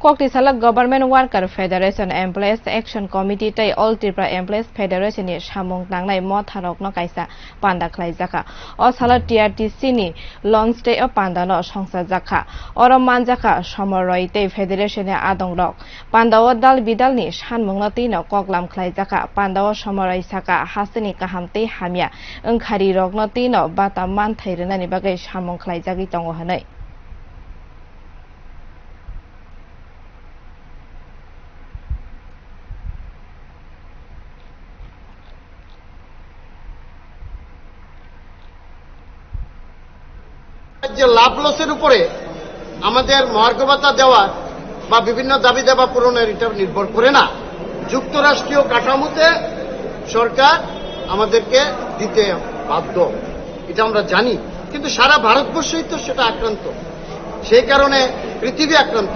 Koktisalak Government Worker Federation Employees Action Committee tai All Tripura Employees Federation ni samung nangnai mo tharok no kaisa panda khlaijaka o sala TRTC ni launch day o panda no songsajaka oro manjaka somoroi tei federation ni adong rok panda o dal bidal ni sanmung no tei no koklam khlaijaka panda o somoroi saka hasini kaham tei hamya engkhari rok no tei no bata man thairena ni bagai samung khlaijagi tongo hanai যে লাভ লসের উপরে আমাদের মহার্ঘ ভাতা দেওয়া বা বিভিন্ন দাবি দাবা পূরণের এটা নির্ভর করে না যুক্তরাষ্ট্রীয় কাঠামোতে সরকার আমাদেরকে দিতে বাধ্য এটা আমরা জানি কিন্তু সারা ভারতবর্ষই তো সেটা আক্রান্ত সেই কারণে পৃথিবী আক্রান্ত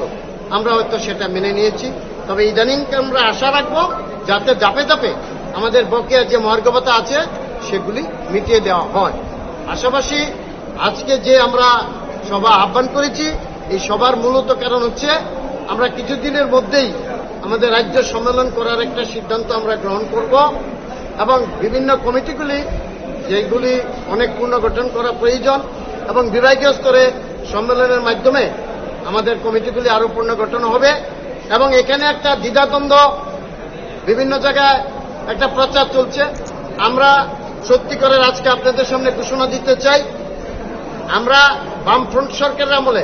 আমরা হয়তো সেটা মেনে নিয়েছি তবে ইদানিং আমরা আশা রাখবো যাতে ধাপে ধাপে আমাদের বকেয়া যে মহার্ঘ ভাতা আছে সেগুলি মিটিয়ে দেওয়া হয় পাশাপাশি আজকে যে আমরা সভা আহ্বান করেছি এই সভার মূলত কারণ হচ্ছে আমরা কিছুদিনের মধ্যেই আমাদের রাজ্য সম্মেলন করার একটা সিদ্ধান্ত আমরা গ্রহণ করব এবং বিভিন্ন কমিটিগুলি যেগুলি অনেক পুনর্গঠন করা প্রয়োজন এবং বিভাগীয় স্তরে সম্মেলনের মাধ্যমে আমাদের কমিটিগুলি আরো পুনর্গঠন হবে এবং এখানে একটা দ্বিধাদ্বন্দ্ব বিভিন্ন জায়গায় একটা প্রচার চলছে আমরা সত্যি করে আজকে আপনাদের সামনে ঘোষণা দিতে চাই আমরা বামফ্রন্ট সরকারের আমলে